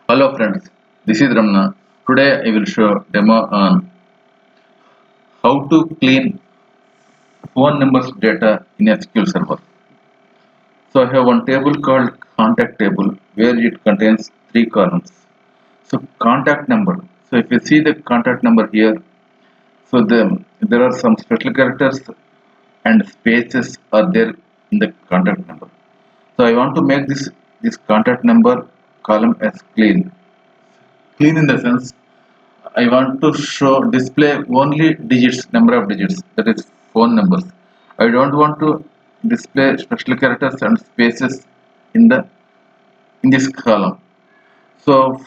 Hello friends, this is Ramna. Today I will show demo on how to clean phone numbers data in SQL Server. So I have one table called contact table where it contains three columns. So contact number. So if you see the contact number here, there are some special characters and spaces are there in the contact number. So I want to make this contact number column as clean. Clean in the sense I want to show display only digits, number of digits, that is phone numbers. I don't want to display special characters and spaces in the in this column. So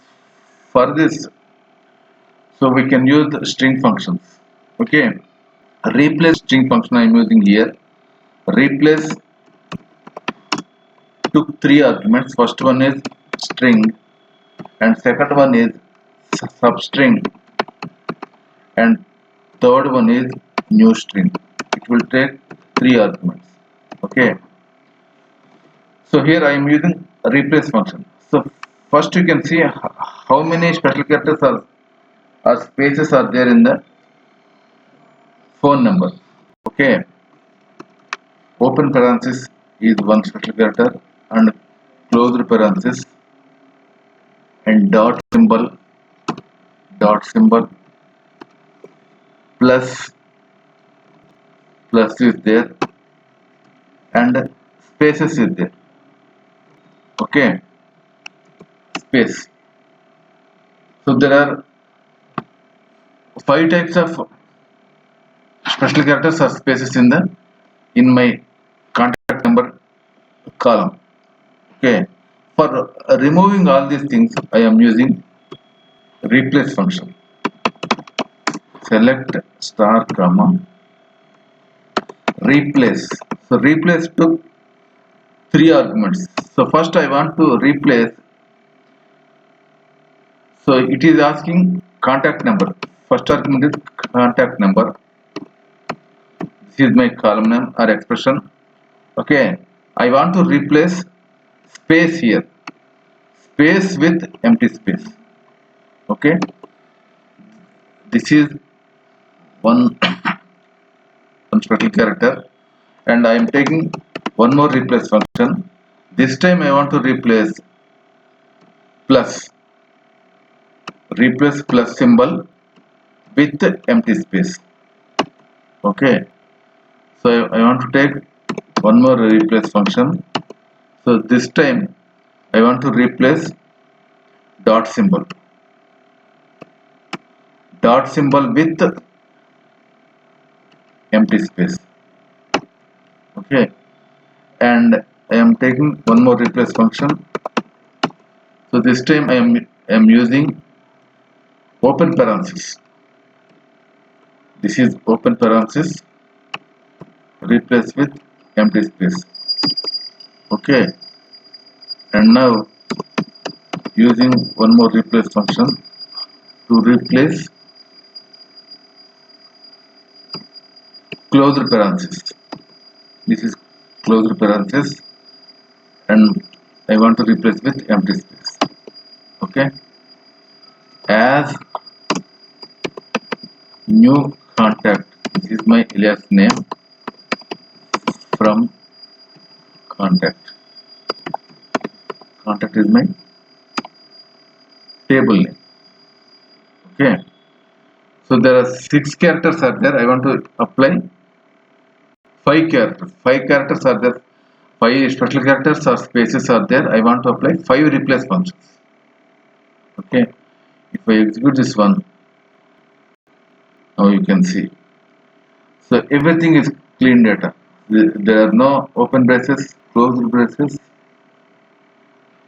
for this, so we can use the string functions. Okay, replace string function I am using here. Replace took three arguments. First one is string, and second one is substring, and third one is new string. It will take three arguments. Okay, so here I am using a replace function. So first you can see how many special characters or spaces are there in the phone number. Okay, open parenthesis is one special character, and closed parenthesis, and dot symbol plus plus is there, and spaces is there. Okay, space. So there are five types of special characters or spaces in my contact number column. Okay, for removing all these things I am using replace function. Select star comma replace. So replace took three arguments. So first I want to replace. So it is asking contact number. First argument is contact number. This is my column name or expression. Okay, I want to replace space here, space with empty space. Okay, this is one one special character, and I am taking one more replace function. This time I want to replace plus, replace plus symbol with empty space. Okay, so I want to take one more replace function. So this time I want to replace dot symbol with empty space. Okay, and I am taking one more replace function. So this time I am using open parenthesis. This is open parenthesis replace with empty space. Okay, and now using one more replace function to replace closed parenthesis. This is closed parenthesis, and I want to replace with empty space. Okay, as new contact, this is my alias name from contact. Contact is my table name. Okay, so there are six characters are there. I want to apply five characters. Five characters are there. Five special characters or spaces are there. I want to apply five replace functions. Okay, if I execute this one, now you can see. So everything is clean data. There are no open braces, closed braces,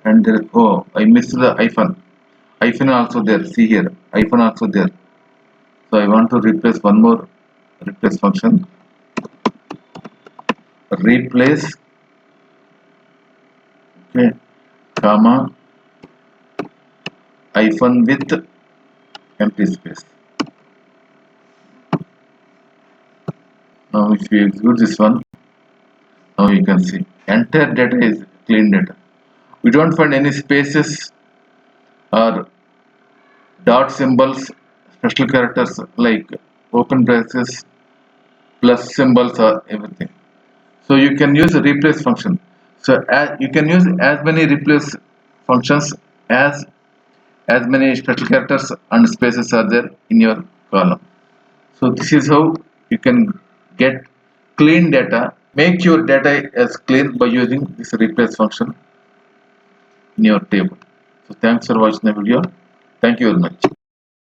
and there. Oh, I missed the hyphen. Hyphen also there. See here, hyphen also there. So I want to replace one more replace function. Replace, okay, comma, hyphen with empty space. Now if you execute this one, now you can see entire data is clean data. We don't find any spaces or dot symbols, special characters like open braces, plus symbols or everything. So you can use a replace function. So you can use as many replace functions as many special characters and spaces are there in your column. So this is how you can get clean data. Make your data as clean by using this replace function in your table. So thanks for watching the video. Thank you very much.